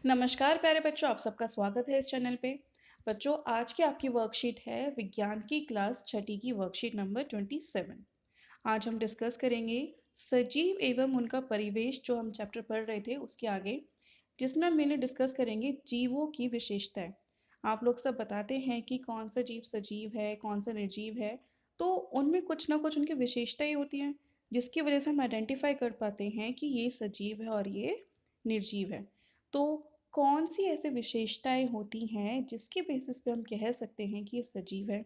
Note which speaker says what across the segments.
Speaker 1: नमस्कार प्यारे बच्चों, आप सबका स्वागत है इस चैनल पे। बच्चों, आज की आपकी वर्कशीट है विज्ञान की क्लास छठी की वर्कशीट नंबर 27। आज हम डिस्कस करेंगे सजीव एवं उनका परिवेश, जो हम चैप्टर पढ़ रहे थे उसके आगे, जिसमें हम मैंने डिस्कस करेंगे जीवों की विशेषताएं। आप लोग सब बताते हैं कि कौन सा जीव सजीव है, कौन सा निर्जीव है, तो उनमें कुछ ना कुछ उनकी विशेषताएं होती हैं, जिसकी वजह से हम आइडेंटिफाई कर पाते हैं कि ये सजीव है और ये निर्जीव है। तो कौन सी ऐसी विशेषताएं होती हैं जिसके बेसिस पे हम कह सकते हैं कि ये सजीव है।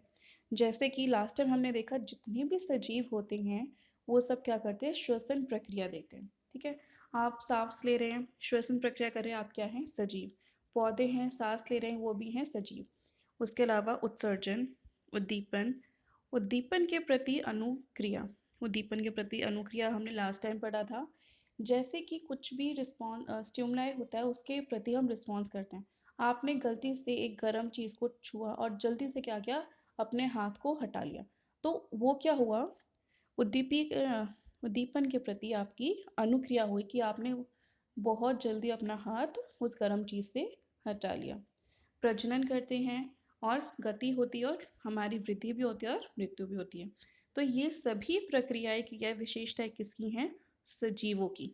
Speaker 1: जैसे कि लास्ट टाइम हमने देखा, जितने भी सजीव होते हैं वो सब क्या करते हैं, श्वसन प्रक्रिया देते हैं। ठीक है, आप सांस ले रहे हैं, श्वसन प्रक्रिया कर रहे हैं, आप क्या हैं, सजीव। पौधे हैं, सांस ले रहे हैं, वो भी हैं सजीव। उसके अलावा उत्सर्जन, उद्दीपन, उद्दीपन के प्रति अनुक्रिया, उद्दीपन के प्रति अनुक्रिया हमने लास्ट टाइम पढ़ा था। जैसे कि कुछ भी रिस्पॉन्स स्टिमुलाई होता है, उसके प्रति हम रिस्पॉन्स करते हैं। आपने गलती से एक गर्म चीज़ को छुआ और जल्दी से क्या किया, अपने हाथ को हटा लिया, तो वो क्या हुआ, उद्दीपन के प्रति आपकी अनुक्रिया हुई कि आपने बहुत जल्दी अपना हाथ उस गर्म चीज़ से हटा लिया। प्रजनन करते हैं और गति होती है और हमारी वृद्धि भी होती है और मृत्यु भी होती है। तो ये सभी प्रक्रियाएं की या विशेषताएं किसकी हैं, सजीवों की।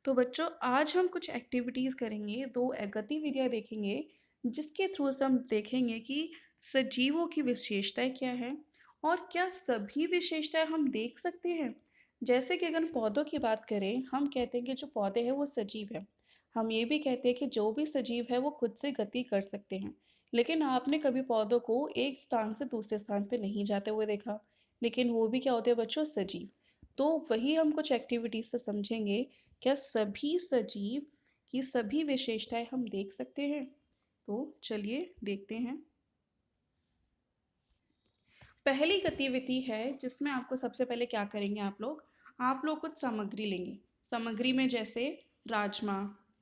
Speaker 1: तो बच्चों, आज हम कुछ एक्टिविटीज़ करेंगे, दो गतिविधियाँ देखेंगे, जिसके थ्रू से हम देखेंगे कि सजीवों की विशेषताएं क्या है और क्या सभी विशेषताएं हम देख सकते हैं। जैसे कि अगर पौधों की बात करें, हम कहते हैं कि जो पौधे हैं वो सजीव है। हम ये भी कहते हैं कि जो भी सजीव है वो खुद से गति कर सकते हैं। लेकिन आपने कभी पौधों को एक स्थान से दूसरे स्थान पे नहीं जाते हुए देखा, लेकिन वो भी क्या होते हैं बच्चों, सजीव। तो वही हम कुछ एक्टिविटीज से समझेंगे, क्या सभी सजीव की सभी विशेषताएं हम देख सकते हैं। तो चलिए देखते हैं। पहली गतिविधि है जिसमें आपको सबसे पहले क्या करेंगे, आप लोग कुछ सामग्री लेंगे। सामग्री में जैसे राजमा,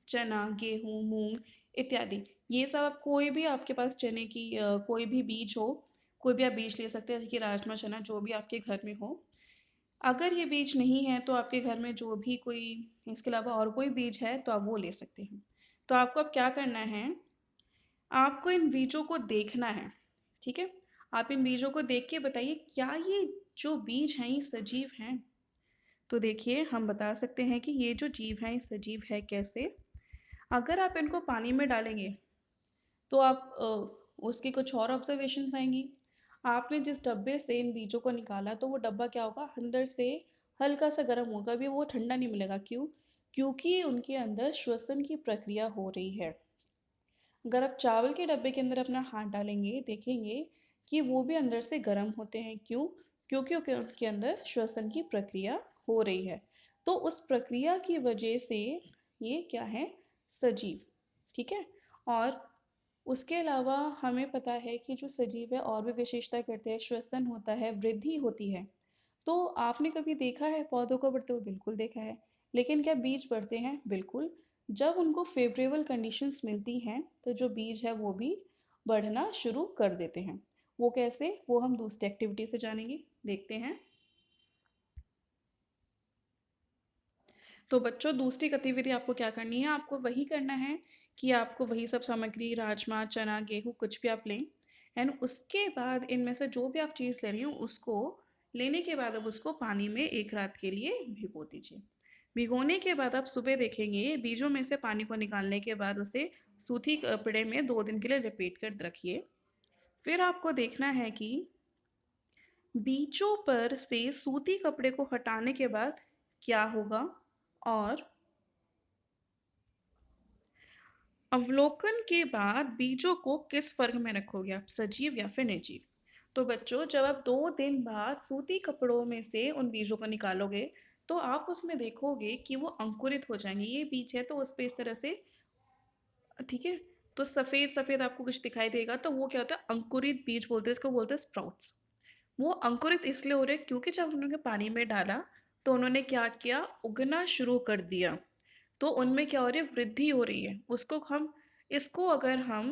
Speaker 1: चना, गेहूं, मूंग इत्यादि। ये सब कोई भी आपके पास चने की कोई भी बीज हो, कोई भी आप बीज ले सकते हैं, जैसे कि राजमा, चना, जो भी आपके घर में हो। अगर ये बीज नहीं है तो आपके घर में जो भी कोई इसके अलावा और कोई बीज है तो आप वो ले सकते हैं। तो आपको अब क्या करना है, आपको इन बीजों को देखना है। ठीक है, आप इन बीजों को देख के बताइए क्या ये जो बीज हैं ये सजीव हैं। तो देखिए, हम बता सकते हैं कि ये जो जीव हैं ये सजीव है कैसे। अगर आप इनको पानी में डालेंगे तो आप उसकी कुछ और ऑब्जर्वेशंस आएंगी। आपने जिस डब्बे से इन बीजों को निकाला तो वो डब्बा क्या होगा, अंदर से हल्का सा गर्म होगा, अभी वो ठंडा नहीं मिलेगा। क्यों? क्योंकि उनके अंदर श्वसन की प्रक्रिया हो रही है। अगर आप चावल के डब्बे के अंदर अपना हाथ डालेंगे, देखेंगे कि वो भी अंदर से गर्म होते हैं। क्यों? क्योंकि उनके अंदर श्वसन की प्रक्रिया हो रही है। तो उस प्रक्रिया की वजह से ये क्या है, सजीव। ठीक है। और उसके अलावा हमें पता है कि जो सजीव है और भी विशेषता करते हैं, श्वसन होता है, वृद्धि होती है। तो आपने कभी देखा है पौधों को बढ़ते हुए? बिल्कुल देखा है। लेकिन क्या बीज बढ़ते हैं? बिल्कुल। जब उनको फेवरेबल कंडीशंस मिलती हैं तो जो बीज है वो भी बढ़ना शुरू कर देते हैं। वो कैसे, वो हम दूसरी एक्टिविटी से जानेंगे, देखते हैं। तो बच्चों, दूसरी गतिविधि आपको क्या करनी है, आपको वही करना है कि आपको वही सब सामग्री, राजमा, चना, गेहूँ, कुछ भी आप लें। एंड उसके बाद इनमें से जो भी आप चीज़ ले रही हो उसको लेने के बाद अब उसको पानी में एक रात के लिए भिगो दीजिए। भिगोने के बाद आप सुबह देखेंगे बीजों में से पानी को निकालने के बाद उसे सूती कपड़े में 2 दिन के लिए लपेट कर रखिए। फिर आपको देखना है कि बीजों पर से सूती कपड़े को हटाने के बाद क्या होगा, और अवलोकन के बाद बीजों को किस वर्ग में रखोगे आप, सजीव या फिर निर्जीव। तो बच्चों, जब आप 2 दिन बाद सूती कपड़ों में से उन बीजों को निकालोगे तो आप उसमें देखोगे कि वो अंकुरित हो जाएंगे। ये बीज है तो उस पर इस तरह से, ठीक है, तो सफ़ेद सफ़ेद आपको कुछ दिखाई देगा, तो वो क्या होता है, अंकुरित बीज बोलते हैं, इसको बोलते हैं स्प्राउट्स। वो अंकुरित इसलिए हो रहे हैं क्योंकि जब उन्होंने पानी में डाला तो उन्होंने क्या किया, उगना शुरू कर दिया। तो उनमें क्या हो रही है, वृद्धि हो रही है। उसको हम, इसको अगर हम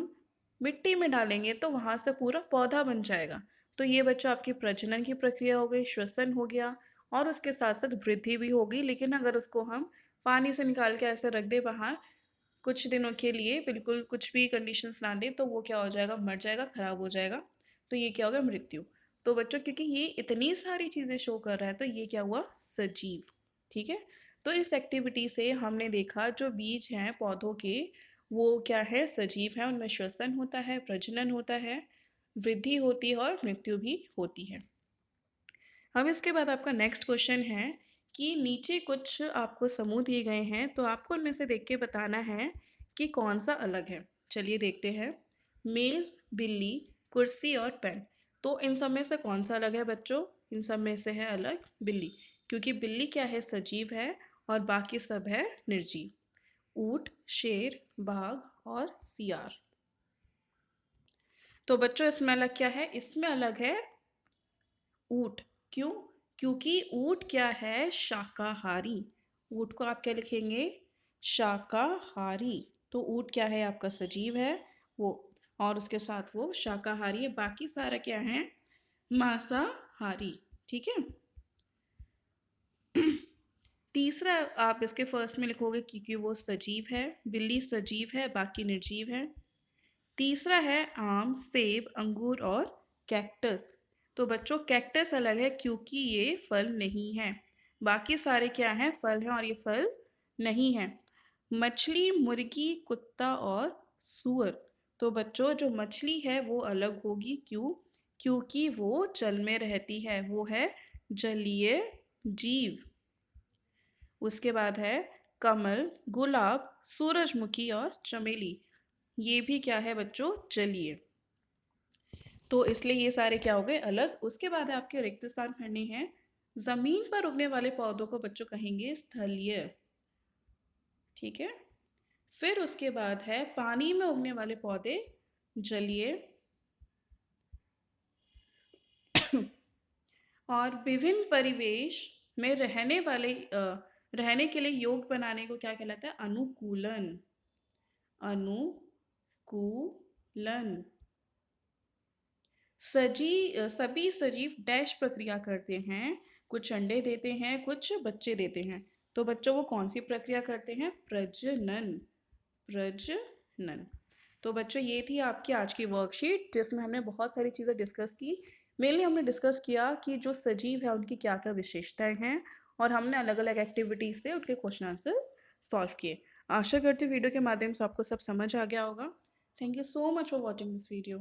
Speaker 1: मिट्टी में डालेंगे तो वहाँ से पूरा पौधा बन जाएगा। तो ये बच्चों आपकी प्रजनन की प्रक्रिया हो गई, श्वसन हो गया, और उसके साथ साथ वृद्धि भी होगी। लेकिन अगर उसको हम पानी से निकाल के ऐसे रख दे बाहर कुछ दिनों के लिए बिल्कुल कुछ भी कंडीशंस ना दे तो वो क्या हो जाएगा, मर जाएगा, खराब हो जाएगा। तो ये क्या होगा, मृत्यु। तो बच्चों क्योंकि ये इतनी सारी चीज़ें शो कर रहा है तो ये क्या हुआ, सजीव। ठीक है। तो इस एक्टिविटी से हमने देखा जो बीज हैं पौधों के वो क्या है, सजीव है, उनमें श्वसन होता है, प्रजनन होता है, वृद्धि होती है और मृत्यु भी होती है। अब इसके बाद आपका नेक्स्ट क्वेश्चन है कि नीचे कुछ आपको समूह दिए गए हैं तो आपको उनमें से देख के बताना है कि कौन सा अलग है। चलिए देखते हैं। मेज, बिल्ली, कुर्सी और पेन। तो इन सब में से कौन सा अलग है बच्चों? इन सब में से है अलग बिल्ली, क्योंकि बिल्ली क्या है, सजीव है और बाकी सब है निर्जीव। ऊंट, शेर, बाघ और सियार। तो बच्चों इसमें अलग क्या है? इसमें अलग है ऊंट। क्यों? क्योंकि ऊंट क्या है, शाकाहारी। ऊंट को आप क्या लिखेंगे, शाकाहारी। तो ऊंट क्या है आपका, सजीव है वो, और उसके साथ वो शाकाहारी है। बाकी सारा क्या है, मांसाहारी। ठीक है। तीसरा आप इसके फर्स्ट में लिखोगे क्योंकि वो सजीव है, बिल्ली सजीव है बाकी निर्जीव है। तीसरा है आम, सेब, अंगूर और कैक्टस। तो बच्चों कैक्टस अलग है क्योंकि ये फल नहीं है, बाकी सारे क्या हैं, फल हैं और ये फल नहीं है। मछली, मुर्गी, कुत्ता और सूअर। तो बच्चों जो मछली है वो अलग होगी, क्यों? क्योंकि वो जल में रहती है, वो है जलीय जीव। उसके बाद है कमल, गुलाब, सूरजमुखी और चमेली। ये भी क्या है बच्चों, जलीय। तो इसलिए ये सारे क्या हो गए, अलग। उसके बाद आपके रिक्त स्थान भरने हैं। जमीन पर उगने वाले पौधों को बच्चों कहेंगे स्थलीय। ठीक है। फिर उसके बाद है पानी में उगने वाले पौधे जलीय। और विभिन्न परिवेश में रहने के लिए योग बनाने को क्या कहलाता है, अनुकूलन। अनुकूलन। सभी सजीव डैश प्रक्रिया करते हैं, कुछ अंडे देते हैं, कुछ बच्चे देते हैं। तो बच्चों वो कौन सी प्रक्रिया करते हैं, प्रजनन। प्रजनन। तो बच्चों ये थी आपकी आज की वर्कशीट जिसमें हमने बहुत सारी चीज़ें डिस्कस की। मेनली हमने डिस्कस किया कि जो सजीव है उनकी क्या क्या विशेषताएं हैं और हमने अलग अलग एक्टिविटीज से उनके क्वेश्चन आंसर्स सॉल्व किए। आशा करती हूँ वीडियो के माध्यम से आपको सब समझ आ गया होगा। Thank you so much for watching this video.